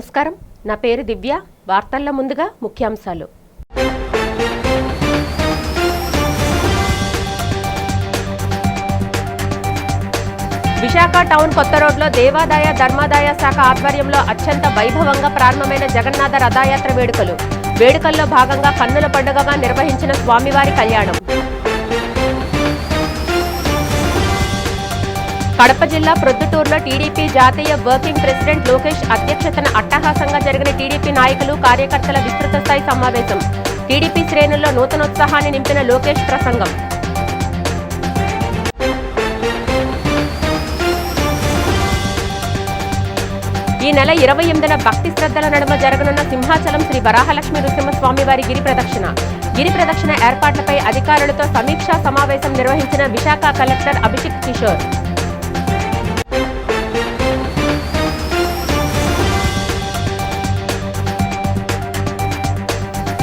నమస్కారం. నా పేరు దివ్య. వార్తల్లో ముందుగా ముఖ్యాంశాలు. విశాఖ టౌన్ కొత్త రోడ్లో దేవాదాయ ధర్మాదాయ శాఖ ఆధ్వర్యంలో అత్యంత వైభవంగా ప్రారంభమైన జగన్నాథ రథయాత్ర వేడుకల్లో భాగంగా కన్నుల పండుగగా నిర్వహించిన స్వామివారి కళ్యాణం. కడప జిల్లా ప్రొద్దుటూరులో టీడీపీ జాతీయ వర్కింగ్ ప్రెసిడెంట్ లోకేష్ అధ్యక్షతన అట్టహాసంగా జరిగిన టీడీపీ నాయకులు కార్యకర్తల విస్తృత స్థాయి సమావేశం. టీడీపీ శ్రేణుల్లో నూతనోత్సాహాన్ని నింపిన లోకేష్ ప్రసంగం. ఈ నెల 28న భక్తి శ్రద్ధల నడుమ జరగనున్న సింహాచలం శ్రీ వరాహలక్ష్మి నృసింహస్వామివారి గిరి ప్రదక్షిణ ఏర్పాట్లపై అధికారులతో సమీక్షా సమావేశం నిర్వహించిన విశాఖ కలెక్టర్ అభిషేక్ కిషోర్.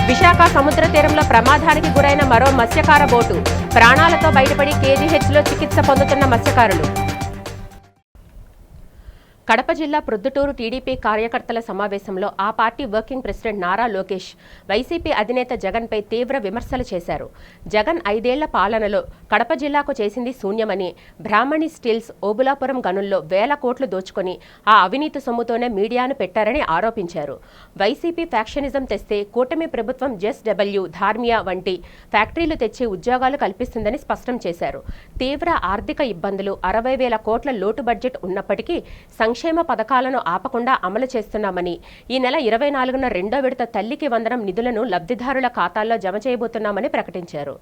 విశాఖ సముద్ర తీరంలో ప్రమాదానికి గురైన మరో మత్స్యకార బోటు ప్రాణాలతో బయటపడి కేజీహెచ్లో చికిత్స పొందుతున్న మత్స్యకారులు. కడప జిల్లా ప్రొద్దుటూరు టీడీపీ కార్యకర్తల సమావేశంలో ఆ party working president Nara Lokesh YCP అధినేత జగన్పై తీవ్ర విమర్శలు చేశారు. జగన్ 5 ఏళ్ల పాలనలో కడప జిల్లాకు చేసింది శూన్యమని, బ్రాహ్మణి స్టీల్స్, ఓబులాపురం గనుల్లో వేల కోట్లు దోచుకొని ఆ అవినీతి సొమ్ముతోనే మీడియాను పెట్టారని ఆరోపించారు. వైసీపీ ఫ్యాక్షనిజం తెస్తే కూటమి ప్రభుత్వం జెస్డబ్ల్యూ, ధార్మియా వంటి ఫ్యాక్టరీలు తెచ్చి ఉద్యోగాలు కల్పిస్తుందని స్పష్టం చేశారు. తీవ్ర ఆర్థిక ఇబ్బందులు, 60,000 కోట్ల లోటు బడ్జెట్ ఉన్నప్పటికీ సంక్షేమ పథకాలను ఆపకుండా అమలు చేస్తున్నామని, ఈ నెల 24న 2వ విడత తల్లికి వందనం నిధులను లబ్ధిదారుల ఖాతాల్లో జమ చేయబోతున్నామని ప్రకటించారు.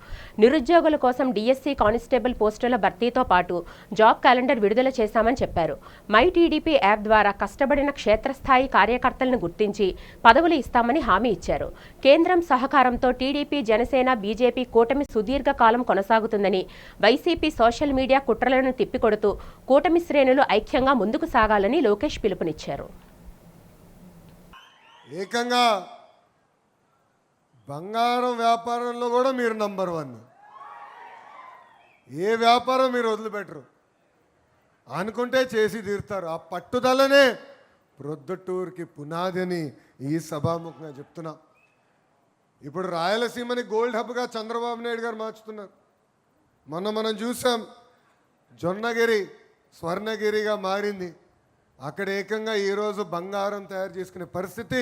నిరుద్యోగుల కోసం డిఎస్సి కానిస్టేబుల్ పోస్టుల భర్తీతో పాటు జాబ్ క్యాలెండర్ విడుదల చేశామని చెప్పారు. మై టీడీపీ యాప్ ద్వారా కష్టపడిన క్షేత్రస్థాయి కార్యకర్తలను గుర్తించి పదవులు ఇస్తామని హామీ ఇచ్చారు. కేంద్రం సహకారంతో టీడీపీ, జనసేన, బీజేపీ కూటమి సుదీర్ఘకాలం కొనసాగుతుందని, వైసీపీ సోషల్ మీడియా కుట్రలను తిప్పికొడుతూ కూటమి శ్రేణులు ఐక్యంగా ముందుకు సాగాలని లోకేష్ పిలుపునిచ్చారు. ఏకంగా బంగారం వ్యాపారంలో కూడా మీరు నంబర్ 1. ఏ వ్యాపారం మీరు వదిలిపెట్టరు, అనుకుంటే చేసి తీరుతారు. ఆ పట్టుదలనే ప్రొద్దుటూరుకి పునాది అని ఈ సభాముఖంగా చెప్తున్నా. ఇప్పుడు రాయలసీమని గోల్డ్ హబ్గా చంద్రబాబు నాయుడు గారు మార్చుతున్నారు. మనం చూసాం, జొన్నగిరి స్వర్ణగిరిగా మారింది. అక్కడ ఏకంగా ఈరోజు బంగారం తయారు చేసుకునే పరిస్థితి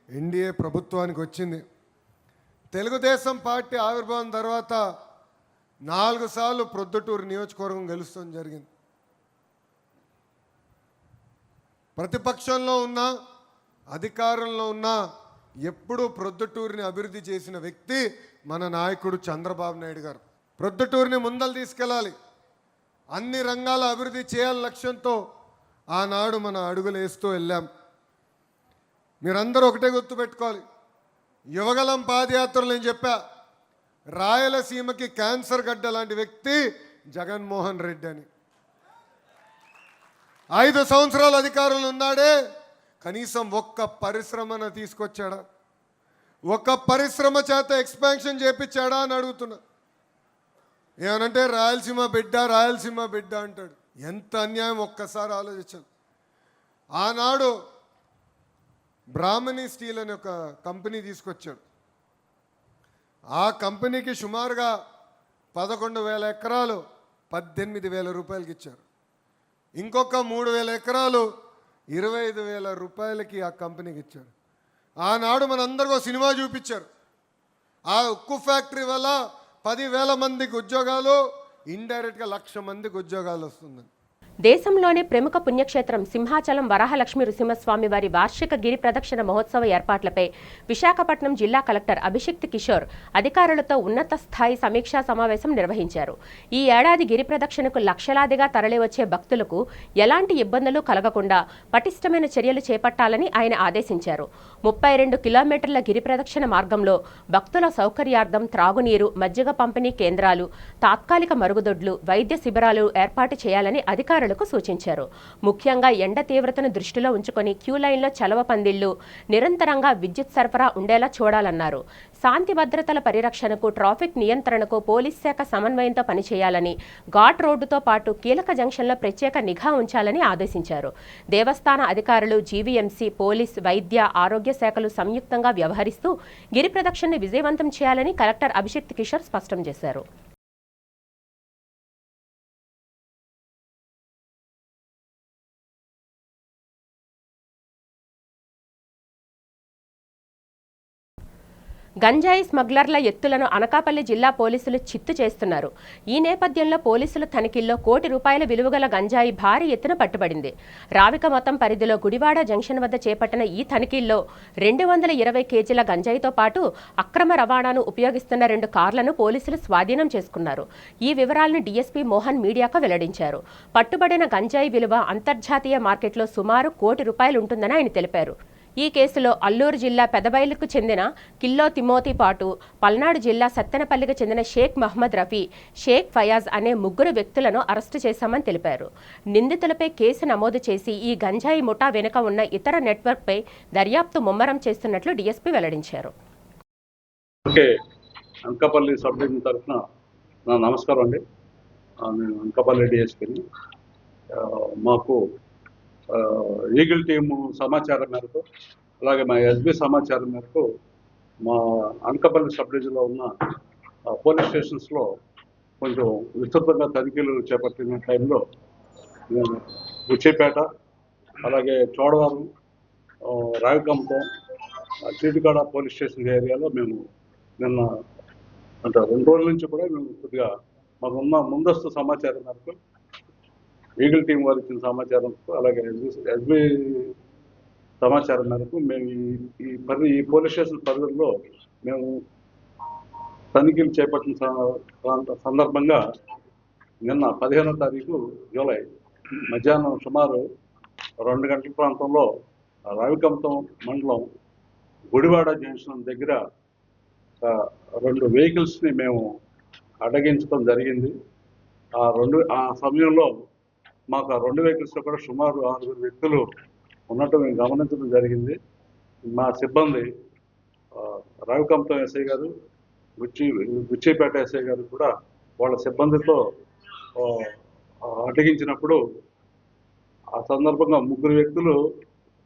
ఎన్డీఏ ప్రభుత్వానికి వచ్చింది. తెలుగుదేశం పార్టీ ఆవిర్భావం తర్వాత 4 సార్లు ప్రొద్దుటూరు నియోజకవర్గం గెలుస్తాం జరిగింది. ప్రతిపక్షంలో ఉన్నా అధికారంలో ఉన్నా ఎప్పుడూ ప్రొద్దుటూరుని అభివృద్ధి చేసిన వ్యక్తి మన నాయకుడు చంద్రబాబు నాయుడు గారు. ప్రొద్దుటూరుని ముందలు తీసుకెళ్ళాలి, అన్ని రంగాల అభివృద్ధి చేయాలని లక్ష్యంతో ఆనాడు మన అడుగులు వేస్తూ వెళ్ళాం. మీరందరూ ఒకటే గుర్తుపెట్టుకోవాలి, యువగలం పాదయాత్రలు నేను చెప్పా, రాయలసీమకి క్యాన్సర్ గడ్డ లాంటి వ్యక్తి జగన్మోహన్ రెడ్డి అని. 5 సంవత్సరాల అధికారంలో ఉన్నాడే, కనీసం ఒక్క పరిశ్రమను తీసుకొచ్చాడా? ఒక్క పరిశ్రమ చేత ఎక్స్పాన్షన్ చేపించాడా అని అడుగుతున్నా. ఏమనంటే రాయలసీమ బిడ్డ అంటాడు. ఎంత అన్యాయం ఒక్కసారి ఆలోచించాను. ఆనాడు బ్రాహ్మణి స్టీల్ అనే ఒక కంపెనీ తీసుకొచ్చాడు. ఆ కంపెనీకి సుమారుగా 11,000 ఎకరాలు 18,000 రూపాయలకి ఇచ్చారు. ఇంకొక 3,000 ఎకరాలు 25,000 రూపాయలకి ఆ కంపెనీకి ఇచ్చారు. ఆనాడు మనందరికీ సినిమా చూపించారు. ఆ ఉక్కు ఫ్యాక్టరీ వల్ల 10,000 మందికి ఉద్యోగాలు, ఇండైరెక్ట్గా 1,00,000 మందికి ఉద్యోగాలు వస్తుందని. దేశంలోనే ప్రముఖ పుణ్యక్షేత్రం సింహాచలం వరాహలక్ష్మి నృసింహస్వామి వారి వార్షిక గిరి ప్రదక్షిణ మహోత్సవ ఏర్పాట్లపై విశాఖపట్నం జిల్లా కలెక్టర్ అభిషేక్ కిషోర్ అధికారులతో ఉన్నత స్థాయి సమీక్షా సమావేశం నిర్వహించారు. ఈ ఏడాది గిరి ప్రదక్షిణకు లక్షలాదిగా తరలివచ్చే భక్తులకు ఎలాంటి ఇబ్బందులు కలగకుండా పటిష్టమైన చర్యలు చేపట్టాలని ఆయన ఆదేశించారు. 32 కిలోమీటర్ల గిరి ప్రదక్షిణ మార్గంలో భక్తుల సౌకర్యార్థం త్రాగునీరు, మజ్జిగ పంపిణీ కేంద్రాలు, తాత్కాలిక మరుగుదొడ్లు, వైద్య శిబిరాలు ఏర్పాటు చేయాలని అధికారులు ప్రజలకు సూచించారు. ముఖ్యంగా ఎండ తీవ్రతను దృష్టిలో ఉంచుకొని క్యూ లైన్లో చలవ పందిళ్లు, నిరంతరంగా విద్యుత్ సరఫరా ఉండేలా చూడాలన్నారు. శాంతి భద్రతల పరిరక్షణకు, ట్రాఫిక్ నియంత్రణకు పోలీస్ శాఖ సమన్వయంతో పనిచేయాలని, ఘాట్ రోడ్డుతో పాటు కీలక జంక్షన్లో ప్రత్యేక నిఘా ఉంచాలని ఆదేశించారు. దేవస్థాన అధికారులు, జీవీఎంసీ, పోలీస్, వైద్య, ఆరోగ్య శాఖలు సంయుక్తంగా వ్యవహరిస్తూ గిరి ప్రదక్షిణను విజయవంతం చేయాలని కలెక్టర్ అభిషేక్ కిషోర్ స్పష్టం చేశారు. గంజాయి స్మగ్లర్ల ఎత్తులను అనకాపల్లి జిల్లా పోలీసులు చిత్తు చేస్తున్నారు. ఈ నేపథ్యంలో పోలీసుల తనిఖీల్లో ₹1,00,00,000 విలువగల గంజాయి భారీ ఎత్తున పట్టుబడింది. రావికమతం పరిధిలో గుడివాడ జంక్షన్ వద్ద చేపట్టిన ఈ తనిఖీల్లో 220 కేజీల గంజాయితో పాటు అక్రమ రవాణాను ఉపయోగిస్తున్న 2 కార్లను పోలీసులు స్వాధీనం చేసుకున్నారు. ఈ వివరాలను డీఎస్పీ మోహన్ మీడియాకు వెల్లడించారు. పట్టుబడిన గంజాయి విలువ అంతర్జాతీయ మార్కెట్లో సుమారు ₹1,00,00,000 ఉంటుందని ఆయన తెలిపారు. ఈ కేసులో అల్లూరు జిల్లా పెదబైలుకు చెందిన కిల్లో తిమోతి పాటు, పల్నాడు జిల్లా సత్తెనపల్లికి చెందిన షేక్ మహ్మద్ రఫీ, షేక్ ఫయాజ్ అనే 3 వ్యక్తులను అరెస్టు చేశామని తెలిపారు. నిందితులపై కేసు నమోదు చేసి ఈ గంజాయి ముఠా వెనుక ఉన్న ఇతర నెట్వర్క్పై దర్యాప్తు ముమ్మరం చేస్తున్నట్లు డీఎస్పీ వెల్లడించారు. అనకాపల్లి సబ్ డివిజన్ తరఫున నా నమస్కారం అండి. నేను అనకాపల్లి డిఎస్పీని. మాకు ఈగిల్ టీము సమాచారం మేరకు, అలాగే మా ఎస్బీ సమాచారం మేరకు మా అనకాపల్లి సబ్ డివిజన్లో ఉన్న పోలీస్ స్టేషన్స్లో కొంచెం విస్తృతంగా తనిఖీలు చేపట్టిన టైంలో నేను బుచ్చేపేట, అలాగే చోడవరం, రావికంపం, చీటికాడ పోలీస్ స్టేషన్ ఏరియాలో మేము నిన్న అంటే 2 రోజుల నుంచి కూడా మేము కొద్దిగా మాకున్న ముందస్తు సమాచారం మేరకు, ఈగిల్ టీం వారు ఇచ్చిన సమాచారం, అలాగే ఎస్బీ సమాచారం మేరకు మేము ఈ పోలీస్ స్టేషన్ పరిధిలో మేము తనిఖీలు చేపట్టిన సందర్భంగా నిన్న 15వ తారీఖు జూలై మధ్యాహ్నం సుమారు 2 గంటల ప్రాంతంలో రావికంపం మండలం గుడివాడ జంక్షన్ దగ్గర 2 వెహికల్స్ని మేము అడ్డగించడం జరిగింది. ఆ సమయంలో మాకు ఆ 2 వెహికల్స్లో కూడా సుమారు 6 వ్యక్తులు ఉన్నట్టు మేము గమనించడం జరిగింది. మా సిబ్బంది రావికంపం ఎస్ఐ గారు, బుచ్చిపేట ఎస్ఐ గారు కూడా వాళ్ళ సిబ్బందితో అడ్డగించినప్పుడు ఆ సందర్భంగా 3 వ్యక్తులు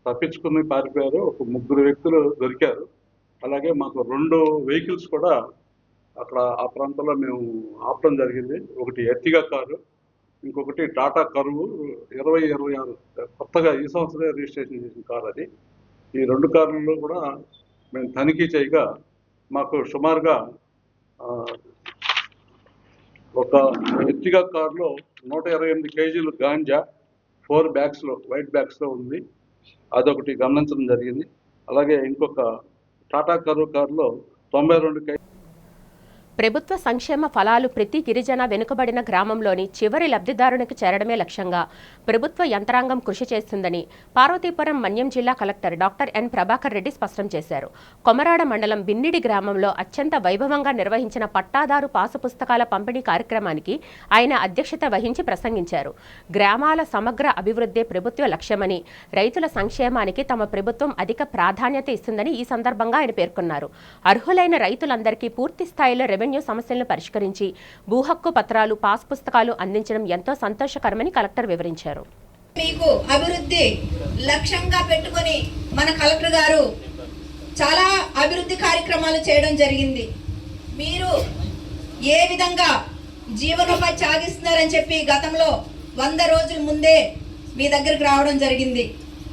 తప్పించుకుని పారిపోయారు. ఒక 3 వ్యక్తులు దొరికారు. అలాగే మాకు 2 వెహికల్స్ కూడా అక్కడ ఆ ప్రాంతంలో మేము ఆపడం జరిగింది. ఒకటి ఎర్టిగా కారు, ఇంకొకటి టాటా కరువు 2026 కొత్తగా ఈ సంవత్సరమే రిజిస్ట్రేషన్ చేసిన కారు అది. ఈ 2 కార్లలో కూడా మేము తనిఖీ చేయగా మాకు సుమారుగా ఒక ఎర్టిగా కారులో 128 కేజీలు గాంజా 4 బ్యాగ్స్లో, వైట్ బ్యాగ్స్లో ఉంది. అదొకటి గమనించడం జరిగింది. అలాగే ఇంకొక టాటా కరువు కారులో 92 కేజీ. ప్రభుత్వ సంక్షేమ ఫలాలు ప్రతి గిరిజన వెనుకబడిన గ్రామంలోని చివరి లబ్ధిదారునికి చేరడమే లక్ష్యంగా ప్రభుత్వ యంత్రాంగం కృషి చేస్తుందని పార్వతీపురం మన్యం జిల్లా collector doctor N Prabhakar Reddy స్పష్టం చేశారు. కొమరాడ మండలం బిన్నిడి గ్రామంలో అత్యంత వైభవంగా నిర్వహించిన పట్టాదారు పాసు పుస్తకాల పంపిణీ కార్యక్రమానికి ఆయన అధ్యక్షత వహించి ప్రసంగించారు. గ్రామాల సమగ్ర అభివృద్ధి ప్రభుత్వ లక్ష్యమని, రైతుల సంక్షేమానికి తమ ప్రభుత్వం అధిక ప్రాధాన్యత ఇస్తుందని ఈ సందర్భంగా ఆయన పేర్కొన్నారు. అర్హులైన రైతులందరికీ పూర్తి స్థాయిలో రెవెన్యూ సమస్యలను పరిష్కరించి భూ హక్కు పత్రాలు, పాస్ పుస్తకాలు అందించడం ఎంతో సంతోషకరమని కలెక్టర్ వివరించారు. మీకు అభివృద్ధి లక్ష్యంగా పెట్టుకొని మన కలెక్టర్ గారు చాలా అభివృద్ధి కార్యక్రమాలు చేయడం జరిగింది. మీరు ఏ విధంగా జీవనోపాధి సాగిస్తున్నారని చెప్పి గతంలో 100 రోజుల ముందే మీ దగ్గరికి రావడం జరిగింది.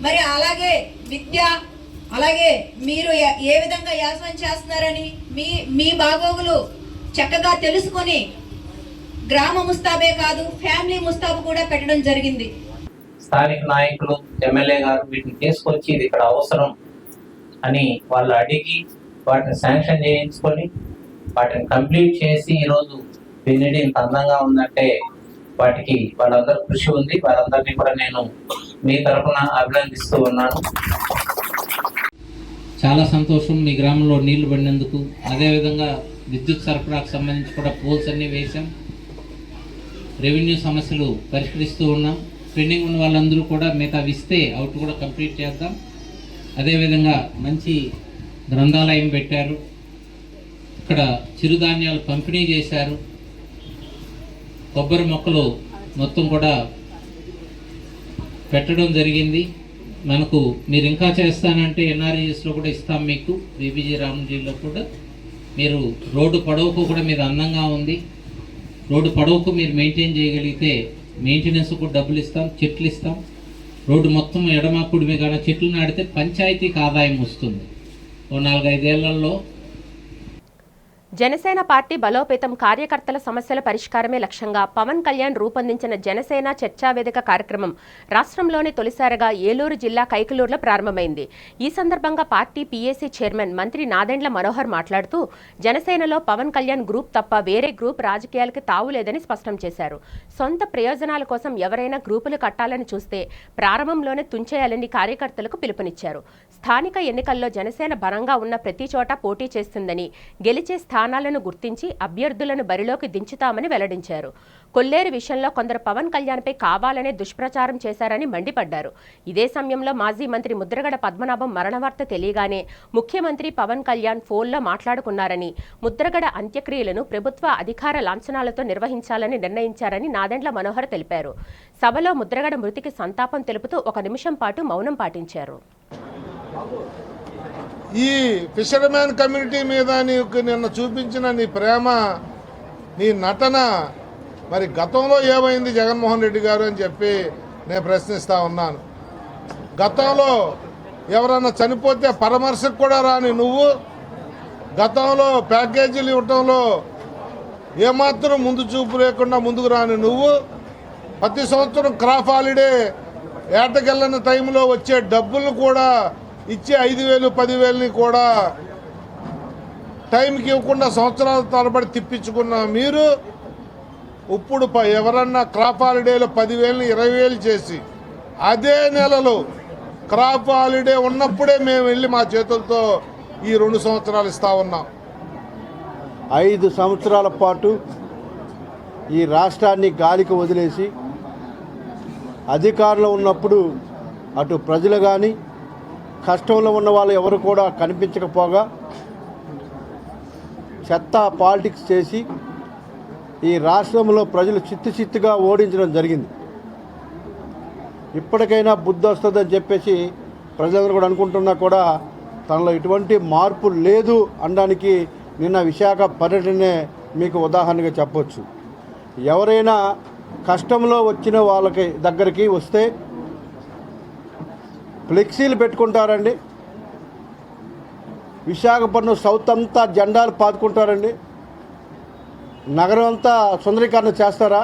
మరి అలాగే విద్య, అలాగే మీరు ఏ విధంగా యాజమాన్యం చేస్తున్నారని మీ బాగోగులు చక్కగా తెలుసుకొని గ్రామ ముస్తాబే కాదు ఫ్యామిలీ ముస్తాబు కూడా పెట్టడం జరిగింది. స్థానిక నాయకులు, ఎమ్మెల్యే గారు వీటిని తీసుకొచ్చి ఇది ఇక్కడ అవసరం అని వాళ్ళు అడిగి వాటిని శాంక్షన్ చేయించుకొని వాటిని కంప్లీట్ చేసి ఈరోజు బిన్నిడి ఇంత అందంగా ఉందంటే వాటికి వాళ్ళందరూ కృషి ఉంది. వాళ్ళందరినీ కూడా నేను మీ తరఫున అభినందిస్తూ ఉన్నాను. చాలా సంతోషం మీ గ్రామంలో నీళ్లు పడినందుకు. అదేవిధంగా విద్యుత్ సరఫరాకు సంబంధించి కూడా పోల్స్ అన్నీ వేసాం. రెవెన్యూ సమస్యలు పరిష్కరిస్తూ ఉన్నాం. పెండింగ్ ఉన్న వాళ్ళందరూ కూడా మిగతా ఇస్తే అవుట్ కూడా కంప్లీట్ చేద్దాం. అదేవిధంగా మంచి గ్రంథాలయం పెట్టారు, ఇక్కడ చిరుధాన్యాలు పంపిణీ చేశారు, కొబ్బరి మొక్కలు మొత్తం కూడా పెట్టడం జరిగింది. మనకు మీరు ఇంకా చేస్తానంటే ఎన్ఆర్ఈఎస్లో కూడా ఇస్తాం మీకు, బీబీజీ రామ్జీలో కూడా. మీరు రోడ్డు పొడవుకు కూడా మీరు అందంగా ఉంది, రోడ్డు పొడవుకు మీరు మెయింటైన్ చేయగలిగితే మెయింటెనెన్స్కు డబ్బులు ఇస్తాం, చెట్లు ఇస్తాం. రోడ్డు మొత్తం ఎడమ కుడిమి కానీ చెట్లు నాటితే పంచాయతీకి ఆదాయం వస్తుంది. ఓ 4-5 ఏళ్లలో జనసేన పార్టీ బలోపేతం, కార్యకర్తల సమస్యల పరిష్కారమే లక్ష్యంగా పవన్ కళ్యాణ్ రూపొందించిన జనసేన చర్చావేదిక కార్యక్రమం రాష్ట్రంలోని తొలిసారిగా ఏలూరు జిల్లా కైకలూరులో ప్రారంభమైంది. ఈ సందర్భంగా పార్టీ పీఏసీ చైర్మన్ మంత్రి నాదెండ్ల మనోహర్ మాట్లాడుతూ జనసేనలో పవన్ కళ్యాణ్ గ్రూప్ తప్ప వేరే గ్రూప్ రాజకీయాలకి తావులేదని స్పష్టం చేశారు. సొంత ప్రయోజనాల కోసం ఎవరైనా గ్రూపులు కట్టాలని చూస్తే ప్రారంభంలోనే తుంచేయాలని కార్యకర్తలకు పిలుపునిచ్చారు. స్థానిక ఎన్నికల్లో జనసేన బలంగా ఉన్న ప్రతి చోట పోటీ చేస్తుందని, గెలిచే స్థానాలను గుర్తించి అభ్యర్థులను బరిలోకి దించుతామని వెల్లడించారు. కొల్లేరు విషయంలో కొందరు పవన్ కళ్యాణ్పై కావాలనే దుష్ప్రచారం చేశారని మండిపడ్డారు. ఇదే సమయంలో మాజీ మంత్రి ముద్రగడ పద్మనాభం మరణ వార్త తెలియగానే ముఖ్యమంత్రి పవన్ కళ్యాణ్ ఫోన్లో మాట్లాడుకున్నారని, ముద్రగడ అంత్యక్రియలను ప్రభుత్వ అధికార లాంఛనాలతో నిర్వహించాలని నిర్ణయించారని నాదెండ్ల మనోహర్ తెలిపారు. సభలో ముద్రగడ మృతికి సంతాపం తెలుపుతూ 1 నిమిషం పాటు మౌనం పాటించారు. ఈ ఫిషర్మ్యాన్ కమ్యూనిటీ మీద నీకు నిన్న చూపించిన నీ ప్రేమ, నీ నటన మరి గతంలో ఏమైంది జగన్మోహన్ రెడ్డి గారు అని చెప్పి నేను ప్రశ్నిస్తూ ఉన్నాను. గతంలో ఎవరన్నా చనిపోతే పరామర్శకు కూడా రాని నువ్వు, గతంలో ప్యాకేజీలు ఇవ్వటంలో ఏమాత్రం ముందు చూపు లేకుండా ముందుకు రాని నువ్వు, ప్రతి సంవత్సరం క్రాప్ హాలిడే ఏటకెళ్ళని టైంలో వచ్చే డబ్బులు కూడా ఇచ్చే 5,000, 10,000ని కూడా టైంకి ఇవ్వకుండా సంవత్సరాల తరబడి తిప్పించుకున్న మీరు ఇప్పుడు ఎవరన్నా క్రాప్ హాలిడేలో 10,000ని 20,000 చేసి అదే నెలలో క్రాప్ హాలిడే ఉన్నప్పుడే మేము వెళ్ళి మా చేతులతో ఈ 2 సంవత్సరాలు ఇస్తా ఉన్నాం. 5 సంవత్సరాల పాటు ఈ రాష్ట్రాన్ని గాలికి వదిలేసి అధికారంలో ఉన్నప్పుడు అటు ప్రజలు కానీ కష్టంలో ఉన్న వాళ్ళు ఎవరు కూడా కనిపించకపోగా చెత్త పాలిటిక్స్ చేసి ఈ రాష్ట్రంలో ప్రజలు చిత్తుగా ఓడించడం జరిగింది. ఇప్పటికైనా బుద్ధి వస్తుందని చెప్పేసి ప్రజలందరూ కూడా అనుకుంటున్నా కూడా తనలో ఎటువంటి మార్పు లేదు అనడానికి నిన్న విశాఖ పర్యటనే మీకు ఉదాహరణగా చెప్పొచ్చు. ఎవరైనా కష్టంలో వచ్చిన వాళ్ళకి దగ్గరికి వస్తే ఫ్లెక్సీలు పెట్టుకుంటారండి, విశాఖపట్నం సౌత్ అంతా జెండాలు పాతుకుంటారండి, నగరం అంతా సుందరీకరణ చేస్తారా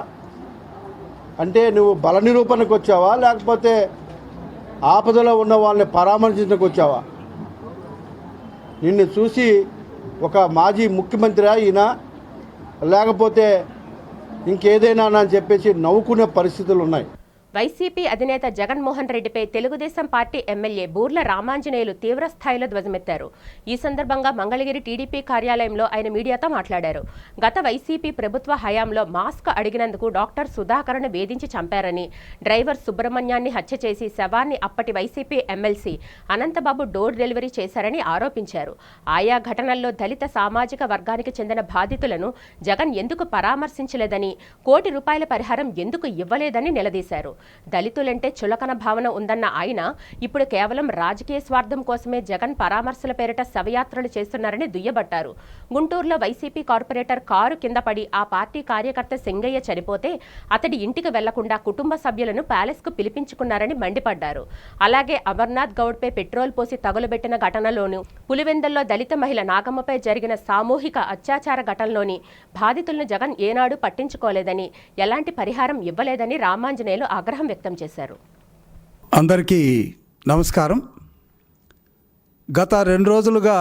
అంటే నువ్వు బల నిరూపణకు వచ్చావా లేకపోతే ఆపదలో ఉన్న వాళ్ళని పరామర్శించడానికి వచ్చావా? నిన్ను చూసి ఒక మాజీ ముఖ్యమంత్రి ఈయన లేకపోతే ఇంకేదైనా అని చెప్పేసి నవ్వుకునే పరిస్థితులు ఉన్నాయి. వైసీపీ అధినేత జగన్మోహన్ రెడ్డిపై తెలుగుదేశం పార్టీ ఎమ్మెల్యే బూర్ల రామాంజనేయులు తీవ్ర స్థాయిలో ధ్వజమెత్తారు. ఈ సందర్భంగా మంగళగిరి టీడీపీ కార్యాలయంలో ఆయన మీడియాతో మాట్లాడారు. గత వైసీపీ ప్రభుత్వ హయాంలో మాస్క్ అడిగినందుకు డాక్టర్ సుధాకర్ను వేధించి చంపారని, డ్రైవర్ సుబ్రహ్మణ్యాన్ని హత్య చేసి శవాన్ని అప్పటి YCP MLC Anantha Babu door delivery చేశారని ఆరోపించారు. ఆయా ఘటనల్లో దళిత సామాజిక వర్గానికి చెందిన బాధితులను జగన్ ఎందుకు పరామర్శించలేదని, ₹1 కోటి పరిహారం ఎందుకు ఇవ్వలేదని నిలదీశారు. దళితులంటే చులకన భావన ఉందన్న ఆయన ఇప్పుడు కేవలం రాజకీయ స్వార్థం కోసమే జగన్ పరామర్శల పేరిట శవయాత్రలు చేస్తున్నారని దుయ్యబట్టారు. గుంటూరులో వైసీపీ కార్పొరేటర్ కారు కింద పడి ఆ పార్టీ కార్యకర్త సింగయ్య చనిపోతే అతడి ఇంటికి వెళ్లకుండా కుటుంబ సభ్యులను ప్యాలెస్కు పిలిపించుకున్నారని మండిపడ్డారు. అలాగే అమర్నాథ్ గౌడ్పై పెట్రోల్ పోసి తగులబెట్టిన ఘటనలోనూ, పులివెందుల్లో దళిత మహిళ నాగమ్మపై జరిగిన సామూహిక అత్యాచార ఘటనలోని బాధితులను జగన్ ఏనాడు పట్టించుకోలేదని, ఎలాంటి పరిహారం ఇవ్వలేదని రామాంజనేయులు ఆగ్రహం వ్యక్తం చేశారు. అందరికీ నమస్కారం. గత 2 రోజులుగా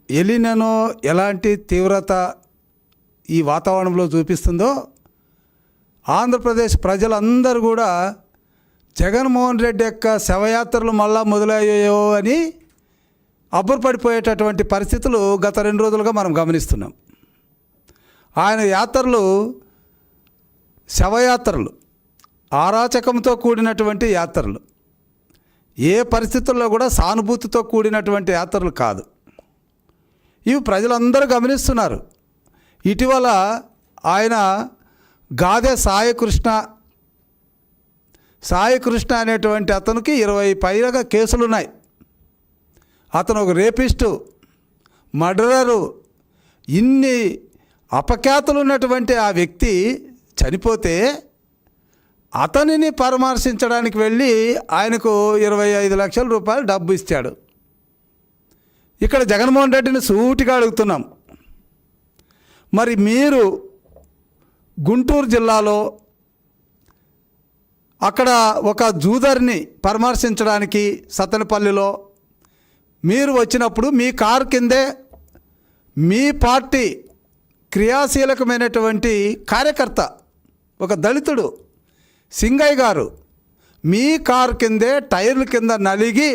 ఎలినో ఎలాంటి తీవ్రత ఈ వాతావరణంలో చూపిస్తుందో ఆంధ్రప్రదేశ్ ప్రజలందరూ కూడా జగన్మోహన్ రెడ్డి యొక్క శవయాత్రలు మళ్ళా మొదలయ్యాయో అని అబ్బురపడిపోయేటటువంటి పరిస్థితులు గత 2 రోజులుగా మనం గమనిస్తున్నాం. ఆయన యాత్రలు శవయాత్రలు, ఆరాచకంతో కూడినటువంటి యాత్రలు, ఏ పరిస్థితుల్లో కూడా సానుభూతితో కూడినటువంటి యాత్రలు కాదు. ఇవి ప్రజలందరూ గమనిస్తున్నారు. ఇటీవల ఆయన గాదె సాయికృష్ణ అనేటువంటి అతనికి 20 పైగా కేసులున్నాయి. అతను ఒక రేపిస్టు, మర్డరరు, ఇన్ని అపఖ్యాతులు ఉన్నటువంటి ఆ వ్యక్తి చనిపోతే అతనిని పరామర్శించడానికి వెళ్ళి ఆయనకు 25 లక్షల రూపాయలు డబ్బు ఇచ్చాడు. ఇక్కడ జగన్మోహన్ రెడ్డిని సూటిగా అడుగుతున్నాం, మరి మీరు గుంటూరు జిల్లాలో అక్కడ ఒక జూదర్ని పరామర్శించడానికి సత్తెనపల్లిలో మీరు వచ్చినప్పుడు మీ కారు కిందే మీ పార్టీ క్రియాశీలకమైనటువంటి కార్యకర్త ఒక దళితుడు సింగయ్య గారు మీ కారు కిందే టైర్ల కింద నలిగి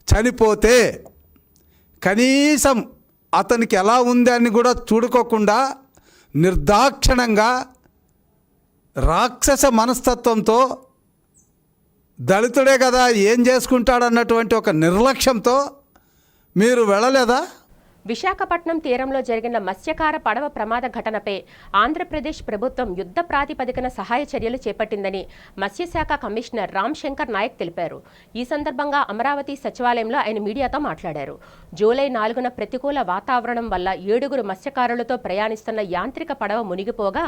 చనిపోతే కనీసం అతనికి ఎలా ఉంది అని కూడా చూడుకోకుండా నిర్దాక్షిణంగా రాక్షస మనస్తత్వంతో దళితుడే కదా ఏం చేసుకుంటాడన్నటువంటి ఒక నిర్లక్ష్యంతో మీరు వెళ్ళలేదా? విశాఖపట్నం తీరంలో జరిగిన మత్స్యకార పడవ ప్రమాద ఘటనపై ఆంధ్రప్రదేశ్ ప్రభుత్వం యుద్ధ ప్రాతిపదికన సహాయ చర్యలు చేపట్టిందని మత్స్యశాఖ కమిషనర్ రామ్ శంకర్ నాయక్ తెలిపారు. ఈ సందర్భంగా అమరావతి సచివాలయంలో ఆయన మీడియాతో మాట్లాడారు. జూలై 4న ప్రతికూల వాతావరణం వల్ల 7 మత్స్యకారులతో ప్రయాణిస్తున్న యాంత్రిక పడవ మునిగిపోగా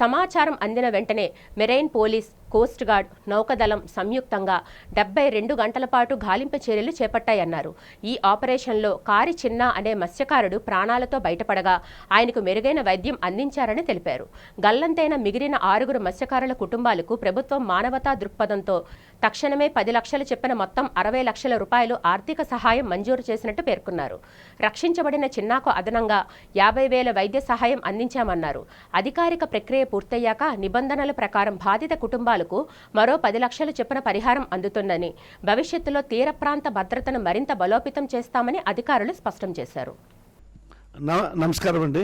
సమాచారం అందిన వెంటనే మెరైన్ పోలీస్, కోస్ట్ గార్డ్, నౌకదళం సంయుక్తంగా 72 గంటల పాటు గాలింపు చర్యలు చేపట్టాయన్నారు. ఈ ఆపరేషన్లో కారి చిన్న అనే మత్స్యకారుడు ప్రాణాలతో బయటపడగా ఆయనకు మెరుగైన వైద్యం అందించారని తెలిపారు. గల్లంతైన మిగిలిన 6 మత్స్యకారుల కుటుంబాలకు ప్రభుత్వం మానవతా దృక్పథంతో తక్షణమే 10 లక్షలు చెప్పిన మొత్తం 60 లక్షల రూపాయలు ఆర్థిక సహాయం మంజూరు చేసినట్టు పేర్కొన్నారు. రక్షించబడిన చిన్నాకు అదనంగా 50,000 వైద్య సహాయం అందించామన్నారు. అధికారిక ప్రక్రియ పూర్తయ్యాక నిబంధనల ప్రకారం బాధిత కుటుంబాలకు మరో 10 లక్షలు చెప్పిన పరిహారం అందుతుందని, భవిష్యత్తులో తీర ప్రాంత భద్రతను మరింత బలోపేతం చేస్తామని అధికారులు స్పష్టం చేశారు. నమస్కారం అండి.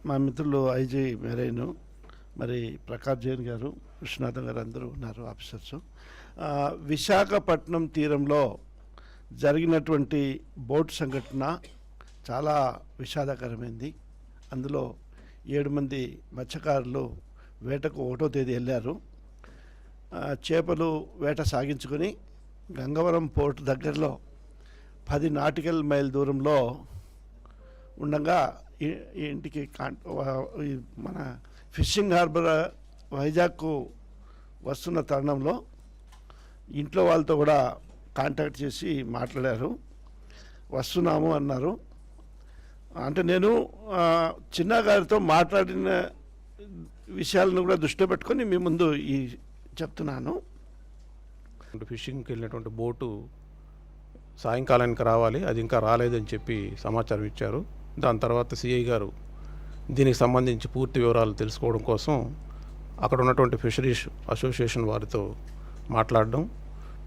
మా మిత్రులు ఐజీ మెరైన్, మరి ప్రకాష్ జైన్ గారు, విశ్వనాథం గారు అందరూ ఉన్నారు, ఆఫీసర్స్. విశాఖపట్నం తీరంలో జరిగినటువంటి బోట్ సంఘటన చాలా విషాదకరమైంది. అందులో 7 మంది మత్స్యకారులు వేటకు 1వ తేదీ వెళ్ళారు. చేపలు వేట సాగించుకొని గంగవరం పోర్టు దగ్గరలో 10 నాటికల్ మైల్ దూరంలో ఉండగా ఇంటికి మన ఫిషింగ్ హార్బర్ వైజాగ్కు వస్తున్న తరుణంలో ఇంట్లో వాళ్ళతో కూడా కాంటాక్ట్ చేసి మాట్లాడారు. వస్తున్నాము అన్నారు. అంటే నేను చిన్న గారితో మాట్లాడిన విషయాలను కూడా దృష్టిలో పెట్టుకొని మీ ముందు ఈ చెప్తున్నాను. ఫిషింగ్కి వెళ్ళినటువంటి బోటు సాయంకాలానికి రావాలి, అది ఇంకా రాలేదని చెప్పి సమాచారం ఇచ్చారు. దాని తర్వాత సిఐ గారు దీనికి సంబంధించి పూర్తి వివరాలు తెలుసుకోవడం కోసం అక్కడ ఉన్నటువంటి ఫిషరీస్ అసోసియేషన్ వారితో మాట్లాడడం,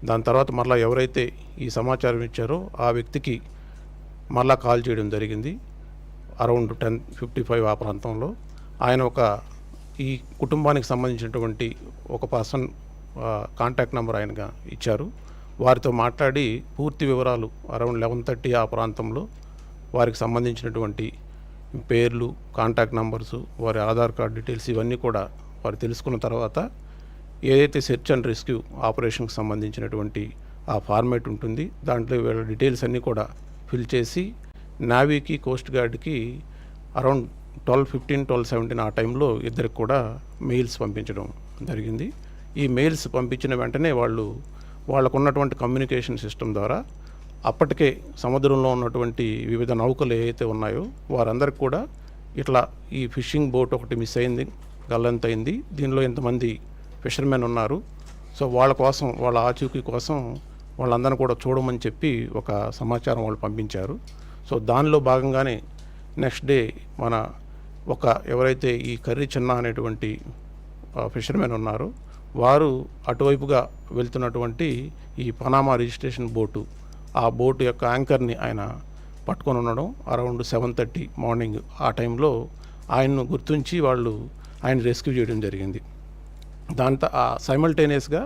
దాని తర్వాత మళ్ళీ ఎవరైతే ఈ సమాచారం ఇచ్చారో ఆ వ్యక్తికి మళ్ళా కాల్ చేయడం జరిగింది. అరౌండ్ 10:55 ఆ ప్రాంతంలో ఆయన ఈ కుటుంబానికి సంబంధించినటువంటి ఒక పర్సన్ కాంటాక్ట్ నెంబర్ ఆయనగా ఇచ్చారు. వారితో మాట్లాడి పూర్తి వివరాలు అరౌండ్ 11:30 ఆ ప్రాంతంలో వారికి సంబంధించినటువంటి పేర్లు, కాంటాక్ట్ నెంబర్సు, వారి ఆధార్ కార్డ్ డీటెయిల్స్ ఇవన్నీ కూడా వారు తెలుసుకున్న తర్వాత ఏదైతే సెర్చ్ అండ్ రెస్క్యూ ఆపరేషన్కి సంబంధించినటువంటి ఆ ఫార్మేట్ ఉంటుంది, దాంట్లో వీళ్ళ డీటెయిల్స్ అన్నీ కూడా ఫిల్ చేసి నావీకి, కోస్ట్ గార్డ్కి అరౌండ్ 12:15, 12:17 ఆ టైంలో ఇద్దరికి కూడా మెయిల్స్ పంపించడం జరిగింది. ఈ మెయిల్స్ పంపించిన వెంటనే వాళ్ళకు ఉన్నటువంటి కమ్యూనికేషన్ సిస్టమ్ ద్వారా అప్పటికే సముద్రంలో ఉన్నటువంటి వివిధ నౌకలు ఏవైతే ఉన్నాయో వారందరికి కూడా ఇట్లా ఈ ఫిషింగ్ బోట్ ఒకటి మిస్ అయింది, గల్లంతైంది, దీనిలో ఎంతమంది ఫిషర్మెన్ ఉన్నారు, సో వాళ్ళ కోసం, వాళ్ళ ఆచూకీ కోసం వాళ్ళందరినీ కూడా చూడమని చెప్పి ఒక సమాచారం వాళ్ళు పంపించారు. సో దానిలో భాగంగానే నెక్స్ట్ డే ఎవరైతే ఈ కర్రీ చిన్న అనేటువంటి ఫిషర్మెన్ ఉన్నారో వారు అటువైపుగా వెళ్తున్నటువంటి ఈ పనామా రిజిస్ట్రేషన్ బోటు, ఆ బోటు యొక్క యాంకర్ని ఆయన పట్టుకొని ఉండడం అరౌండ్ 7:30 మార్నింగ్ ఆ టైంలో ఆయన్ను గుర్తించి ఆయన రెస్క్యూ చేయడం జరిగింది. దాంతో సైమల్టేనియస్గా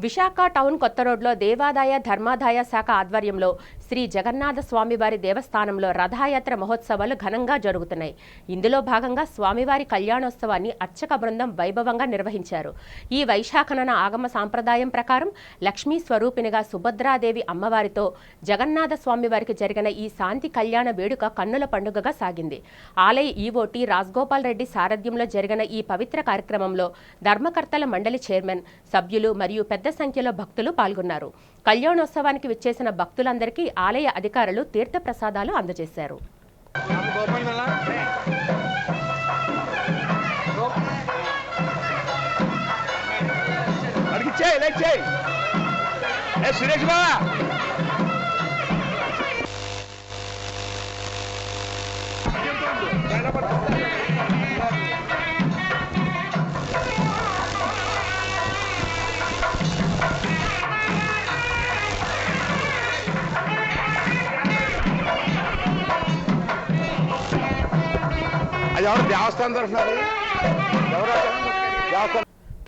విశాఖ టౌన్ కొత్త రోడ్లో దేవాదాయ ధర్మాదాయ శాఖ ఆధ్వర్యంలో శ్రీ జగన్నాథ స్వామివారి దేవస్థానంలో రథయాత్ర మహోత్సవాలు ఘనంగా జరుగుతున్నాయి. ఇందులో భాగంగా స్వామివారి కళ్యాణోత్సవాన్ని అర్చక బృందం వైభవంగా నిర్వహించారు. ఈ వైశాఖన ఆగమ సాంప్రదాయం ప్రకారం లక్ష్మీ స్వరూపినిగా సుభద్రాదేవి అమ్మవారితో జగన్నాథ స్వామివారికి జరిగిన ఈ శాంతి కళ్యాణ వేడుక కన్నుల పండుగగా సాగింది. ఆలయ ఈవోటి రాజగోపాల్ రెడ్డి సారథ్యంలో జరిగిన ఈ పవిత్ర కార్యక్రమంలో ధర్మకర్తల మండలి చైర్మన్, సభ్యులు మరియు పెద్ద సంఖ్యలో భక్తులు పాల్గొన్నారు. కళ్యాణోత్సవానికి విచ్చేసిన భక్తులందరికీ ఆలయ అధికారులు తీర్థ ప్రసాదాలు అందజేశారు.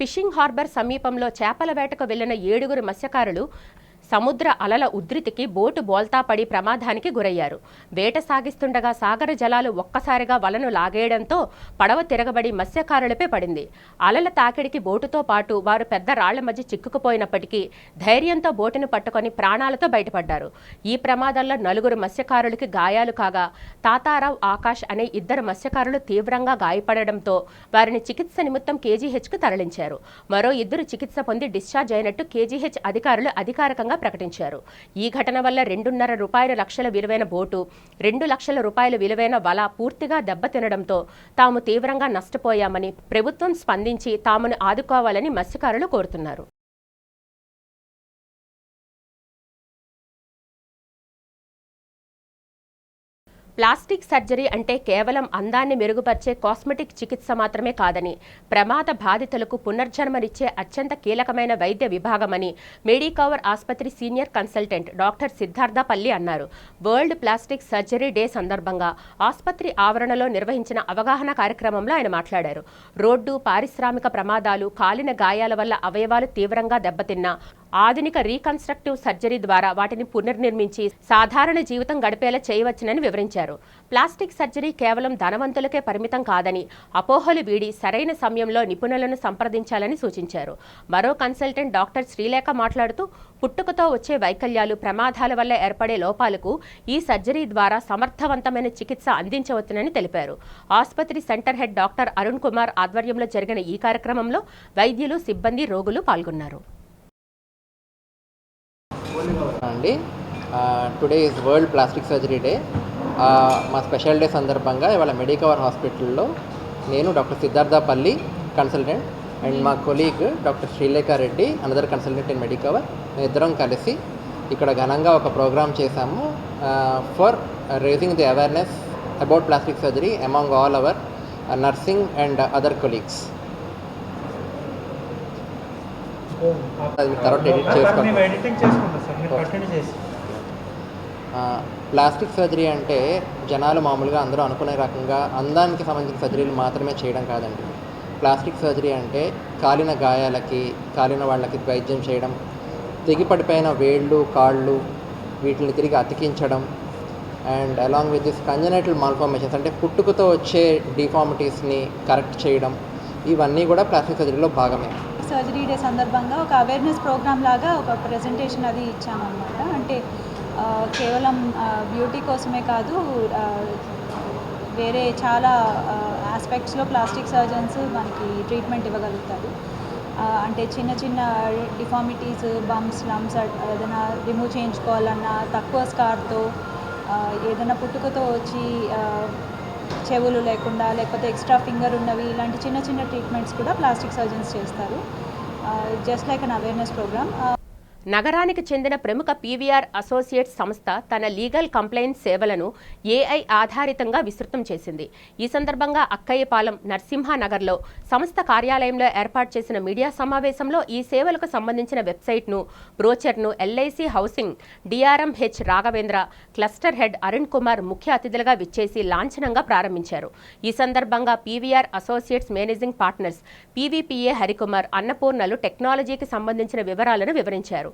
ఫిషింగ్ హార్బర్ సమీపంలో చేపల వేటకు వెళ్లిన 7 మత్స్యకారులు సముద్ర అలల ఉధృతికి బోటు బోల్తా పడి ప్రమాదానికి గురయ్యారు. వేట సాగిస్తుండగా సాగర జలాలు ఒక్కసారిగా వలను లాగేయడంతో పడవ తిరగబడి మత్స్యకారులపై పడింది. అలల తాకిడికి బోటుతో పాటు వారు పెద్ద రాళ్ల మధ్య చిక్కుకుపోయినప్పటికీ ధైర్యంతో బోటును పట్టుకొని ప్రాణాలతో బయటపడ్డారు. ఈ ప్రమాదంలో 4 మత్స్యకారులకి గాయాలు కాగా తాతారావు, ఆకాష్ అనే 2 మత్స్యకారులు తీవ్రంగా గాయపడడంతో వారిని చికిత్స నిమిత్తం కేజీహెచ్కు తరలించారు. మరో 2 చికిత్స పొంది డిశ్చార్జ్ అయినట్టు కేజీహెచ్ అధికారులు అధికారికంగా ప్రకటించారు. ఈ ఘటన వల్ల 2.5 లక్షల విలువైన బోటు, 2 లక్షల రూపాయల విలువైన వల పూర్తిగా దెబ్బతినడంతో తాము తీవ్రంగా నష్టపోయామని ప్రభుత్వం స్పందించి తామును ఆదుకోవాలని మత్స్యకారులు కోరుతున్నారు. ప్లాస్టిక్ సర్జరీ అంటే కేవలం అందాన్ని మెరుగుపరిచే కాస్మెటిక్ చికిత్స మాత్రమే కాదని, ప్రమాద బాధితులకు పునర్జన్మనిచ్చే అత్యంత కీలకమైన వైద్య విభాగమని మెడికవర్ ఆసుపత్రి సీనియర్ కన్సల్టెంట్ డాక్టర్ సిద్ధార్థ పల్లి అన్నారు. వరల్డ్ ప్లాస్టిక్ సర్జరీ డే సందర్భంగా ఆసుపత్రి ఆవరణలో నిర్వహించిన అవగాహన కార్యక్రమంలో ఆయన మాట్లాడారు. రోడ్డు, పారిశ్రామిక ప్రమాదాలు, కాలిన గాయాల వల్ల అవయవాలు తీవ్రంగా దెబ్బతిన్నా ఆధునిక రీకన్స్ట్రక్టివ్ సర్జరీ ద్వారా వాటిని పునర్నిర్మించి సాధారణ జీవితం గడిపేలా చేయవచ్చునని వివరించారు. ప్లాస్టిక్ సర్జరీ కేవలం ధనవంతులకే పరిమితం కాదని, అపోహలు వీడి సరైన సమయంలో నిపుణులను సంప్రదించాలని సూచించారు. మరో కన్సల్టెంట్ డాక్టర్ శ్రీలేఖ మాట్లాడుతూ, పుట్టుకతో వచ్చే వైకల్యాలు, ప్రమాదాల వల్ల ఏర్పడే లోపాలకు ఈ సర్జరీ ద్వారా సమర్థవంతమైన చికిత్స అందించవచ్చునని తెలిపారు. ఆసుపత్రి centre head doctor Arun Kumar ఆధ్వర్యంలో జరిగిన ఈ కార్యక్రమంలో వైద్యులు, సిబ్బంది, రోగులు పాల్గొన్నారు. అండి, today is world plastic surgery day. మా స్పెషల్ డే సందర్భంగా ఇవాళ మెడికవర్ హాస్పిటల్లో నేను doctor Siddhartha Palli consultant and మా colleague doctor Sreelekha Reddy another consultant in Medicover, మేమిద్దరం కలిసి ఇక్కడ ఘనంగా ఒక ప్రోగ్రామ్ చేశాము for raising the awareness about plastic surgery among all our nursing and other colleagues. తర్వాత ఎడిట్ ప్లాస్టిక్ సర్జరీ అంటే జనాలు మామూలుగా అందరూ అనుకునే రకంగా అందానికి సంబంధించిన సర్జరీలు మాత్రమే చేయడం కాదండి. ప్లాస్టిక్ సర్జరీ అంటే కాలిన గాయాలకి, కాలిన వాళ్ళకి వైద్యం చేయడం, తెగిపడిపోయిన వేళ్ళు, కాళ్ళు వీటిని తిరిగి అతికించడం and along with this congenital malformations అంటే పుట్టుకతో వచ్చే డిఫార్మిటీస్ని కరెక్ట్ చేయడం, ఇవన్నీ కూడా ప్లాస్టిక్ సర్జరీలో భాగమే. సర్జరీ డే సందర్భంగా ఒక అవేర్నెస్ ప్రోగ్రామ్ లాగా ఒక ప్రెజెంటేషన్ అది ఇచ్చామన్నమాట. అంటే కేవలం బ్యూటీ కోసమే కాదు, వేరే చాలా ఆస్పెక్ట్స్లో ప్లాస్టిక్ సర్జన్స్ మనకి ట్రీట్మెంట్ ఇవ్వగలుగుతారు. అంటే చిన్న చిన్న డిఫార్మిటీస్, బంప్స్, లమ్స్ ఏదైనా రిమూవ్ చేయించుకోవాలన్నా తక్కువ స్కార్తో, ఏదైనా పుట్టుకతో వచ్చి చెవులు లేకుండా లేకపోతే ఎక్స్ట్రా ఫింగర్ ఉన్నవి, ఇలాంటి చిన్న చిన్న ట్రీట్మెంట్స్ కూడా ప్లాస్టిక్ సర్జన్స్ చేస్తారు. Just like an awareness programme. నగరానికి చెందిన ప్రముఖ పీవీఆర్ అసోసియేట్స్ సంస్థ తన లీగల్ కంప్లైంట్ సేవలను ఏఐ ఆధారితంగా విస్తృతం చేసింది. ఈ సందర్భంగా అక్కయ్యపాలెం నరసింహానగర్లో సంస్థ కార్యాలయంలో ఏర్పాటు చేసిన మీడియా సమావేశంలో ఈ సేవలకు సంబంధించిన వెబ్సైట్ను, బ్రోచర్ను LIC housing DRM H Raghavendra, cluster head Arun Kumar ముఖ్య అతిథులుగా విచ్చేసి లాంఛనంగా ప్రారంభించారు. ఈ సందర్భంగా PVR associates managing partners PVPA Harikumar, అన్నపూర్ణలు టెక్నాలజీకి సంబంధించిన వివరాలను వివరించారు.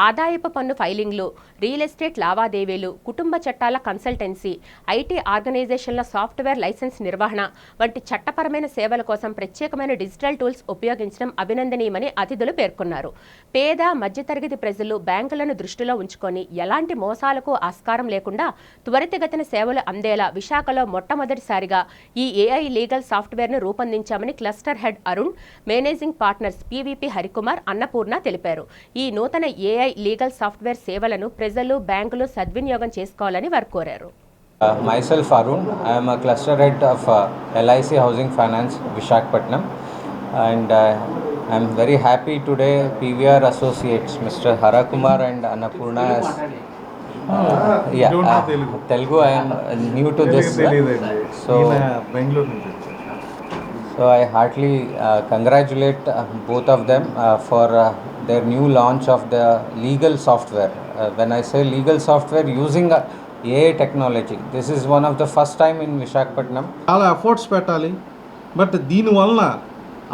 ఆదాయపు పన్ను ఫైలింగ్లు, రియల్ ఎస్టేట్ లావాదేవీలు, కుటుంబ చట్టాల కన్సల్టెన్సీ, ఐటీ ఆర్గనైజేషన్ల సాఫ్ట్వేర్ లైసెన్స్ నిర్వహణ వంటి చట్టపరమైన సేవల కోసం ప్రత్యేకమైన డిజిటల్ టూల్స్ ఉపయోగించడం అభినందనీయమని అతిథులు పేర్కొన్నారు. పేద మధ్యతరగతి ప్రజలు బ్యాంకులను దృష్టిలో ఉంచుకొని ఎలాంటి మోసాలకు ఆస్కారం లేకుండా త్వరితగతిన సేవలు అందేలా విశాఖలో మొట్టమొదటిసారిగా ఈ ఏఐ లీగల్ సాఫ్ట్వేర్ను రూపొందించామని cluster head Arun, managing partners PVP Harikumar, Annapurna తెలిపారు. ఈ నూతన ఏఐ లీగల్ సాఫ్ట్వేర్ సేవలను ప్రజలు, బ్యాంకులు సద్వినియోగం చేసుకోవాలని వారు కోరారు. Myself Arun, I am a cluster head of LIC Housing Finance Visakhapatnam, and I am very happy today PVR Associates Mr. Harakumar and Annapurna Telugu. I am new to this, so I heartily congratulate both of them for their new launch of the legal software. When I say legal software using AI technology, this is one of the first time in Visakhapatnam. చాలా efforts పెట్టాలి, but దీనివల్ల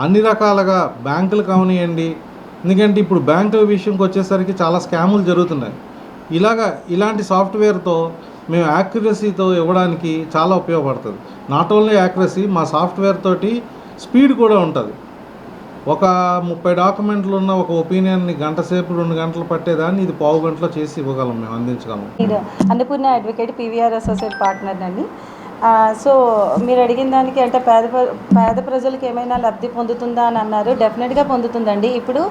అన్ని రకాలుగా బ్యాంకులు కానివ్వండి, ఎందుకంటే ఇప్పుడు బ్యాంకుల విషయంకి వచ్చేసరికి చాలా స్కాములు జరుగుతున్నాయి. ఇలాంటి సాఫ్ట్వేర్తో మేము యాక్యురసీతో ఇవ్వడానికి చాలా ఉపయోగపడుతుంది. నాట్ ఓన్లీ యాక్యురసీ, మా సాఫ్ట్వేర్ తోటి స్పీడ్ కూడా ఉంటుంది. ఒక 30 డాక్యుమెంట్లు ఉన్న ఒక ఒపీనియన్ని గంట సేపు 2 గంటలు పట్టేదాన్ని ఇది పావు గంటలో చేసి ఇవ్వగలం, మేము అందించగలం. ఇది Annapurna advocate PVR associate partner అండి. సో మీరు అడిగిన దానికి అంటే పేద ప్రజలకు ఏమైనా లబ్ధి పొందుతుందా అని అన్నారు. డెఫినెట్గా పొందుతుందండి. ఇప్పుడు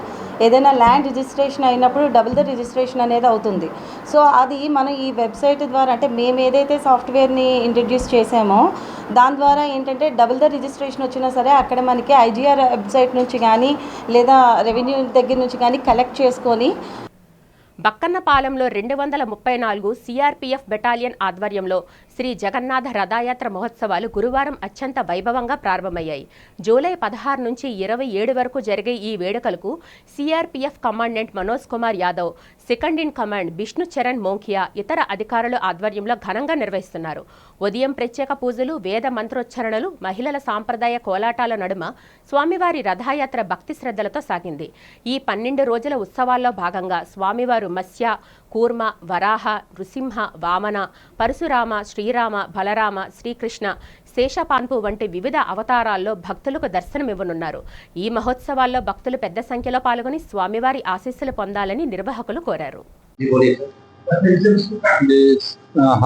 ఏదైనా ల్యాండ్ రిజిస్ట్రేషన్ అయినప్పుడు డబుల్ ద రిజిస్ట్రేషన్ అనేది అవుతుంది. సో అది మనం ఈ వెబ్సైట్ ద్వారా, అంటే మేము ఏదైతే సాఫ్ట్వేర్ని ఇంట్రడ్యూస్ చేసామో దాని ద్వారా ఏంటంటే డబుల్ ద రిజిస్ట్రేషన్ వచ్చినా సరే అక్కడ మనకి ఐజీఆర్ వెబ్సైట్ నుంచి కానీ లేదా రెవెన్యూ దగ్గర నుంచి కానీ కలెక్ట్ చేసుకొని బక్కన్నపాలెంలో 234 సిఆర్పీఎఫ్ బెటాలియన్ ఆధ్వర్యంలో శ్రీ జగన్నాథ రథయాత్ర మహోత్సవాలు గురువారం అత్యంత వైభవంగా ప్రారంభమయ్యాయి. జూలై 16 నుంచి 27 వరకు జరిగే ఈ వేడుకలకు CRPF commandant Manoj Kumar Yadav, second in command Bishnu Charan Monkhia ఇతర అధికారుల ఆధ్వర్యంలో ఘనంగా నిర్వహిస్తున్నారు. ఉదయం ప్రత్యేక పూజలు, వేద మంత్రోచ్చరణలు, మహిళల సాంప్రదాయ కోలాటాల నడుమ స్వామివారి రథయాత్ర భక్తి శ్రద్ధలతో సాగింది. ఈ 12 రోజుల ఉత్సవాల్లో భాగంగా స్వామివారు మత్స్య, కూర్మ, వరాహ, నృసింహ, వామన, పరశురామ, శ్రీరామ, బలరామ, శ్రీకృష్ణ, శేషపాన్పు వంటి వివిధ అవతారాల్లో భక్తులకు దర్శనమివ్వనున్నారు. ఈ మహోత్సవాల్లో భక్తులు పెద్ద సంఖ్యలో పాల్గొని స్వామివారి ఆశీస్సులు పొందాలని నిర్వాహకులు కోరారు.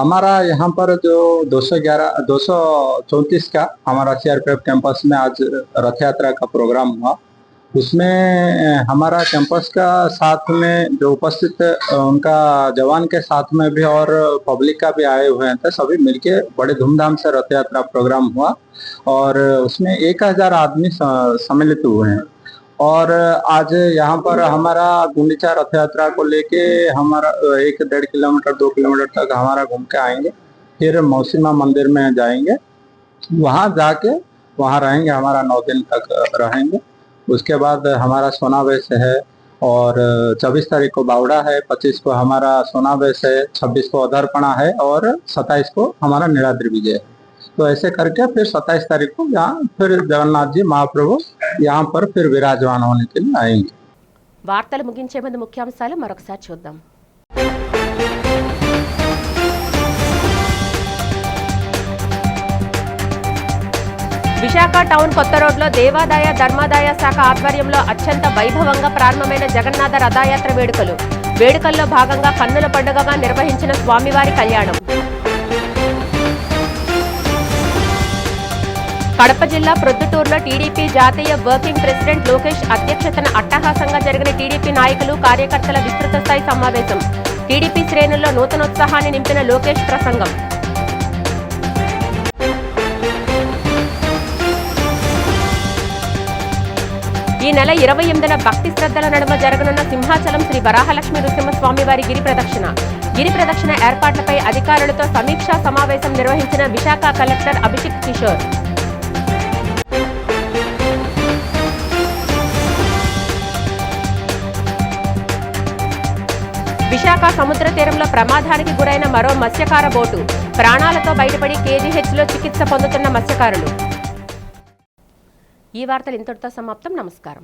हमारा यहाँ पर जो 234 का हमारा सीआरपीएफ कैंपस में आज रथ यात्रा का प्रोग्राम हुआ. उसमें हमारा कैंपस का साथ में जो उपस्थित उनका जवान के साथ में भी और पब्लिक का भी आए हुए थे. सभी मिलके बड़े धूमधाम से रथ यात्रा प्रोग्राम हुआ और उसमें 1000 आदमी सम्मिलित हुए हैं. और आज यहाँ पर हमारा गुंडीचा रथ यात्रा को लेके हमारा 1-1.5 किलोमीटर 2 किलोमीटर तक हमारा घूम के आएंगे. फिर मौसीमा मंदिर में जाएंगे, वहाँ जाके वहाँ रहेंगे, हमारा 9 दिन तक रहेंगे. उसके बाद हमारा सोनावेश है और 24 तारीख को बावड़ा है, 25 को हमारा सोनावेश है, 26 को अधरपणा है और 27 को हमारा नीलाद्रि विजय है. तो ऐसे करके फिर 27 तारीख को यहाँ फिर जगन्नाथ जी महाप्रभु यहाँ पर फिर विराजमान होने के लिए आएंगे. వార్తలు ముగించే ముందు ముఖ్యాంశాలు మరొకసారి చూద్దాం. విశాఖ టౌన్ కొత్త రోడ్లో దేవాదాయ ధర్మాదాయ శాఖ ఆధ్వర్యంలో అత్యంత వైభవంగా ప్రారంభమైన జగన్నాథ రథయాత్ర వేడుకల్లో భాగంగా కన్నుల పండుగగా నిర్వహించిన స్వామివారి కళ్యాణం. కడప జిల్లా ప్రొద్దుటూరులో టీడీపీ జాతీయ వర్కింగ్ ప్రెసిడెంట్ లోకేష్ అధ్యక్షతన అట్టహాసంగా జరిగిన టీడీపీ నాయకులు, కార్యకర్తల విస్తృత స్థాయి సమావేశం. టీడీపీ శ్రేణుల్లో నూతనోత్సాహాన్ని నింపిన లోకేష్ ప్రసంగం. ఈ నెల 28న భక్తి శ్రద్ధల నడుమ జరగనున్న సింహాచలం శ్రీ వరాహలక్ష్మి నృసింహస్వామి వారి గిరి ప్రదక్షిణ ఏర్పాట్లపై అధికారులతో సమీక్షా సమావేశం నిర్వహించిన విశాఖ కలెక్టర్ అభిషేక్ కిషోర్. విశాఖ సముద్ర తీరంలో ప్రమాదానికి గురైన మరో మత్స్యకార బోటు ప్రాణాలతో బయటపడి కేజీహెచ్లో చికిత్స పొందుతున్న మత్స్యకారులు. ఈ వార్తలు ఇంతటితో సమాప్తం. నమస్కారం.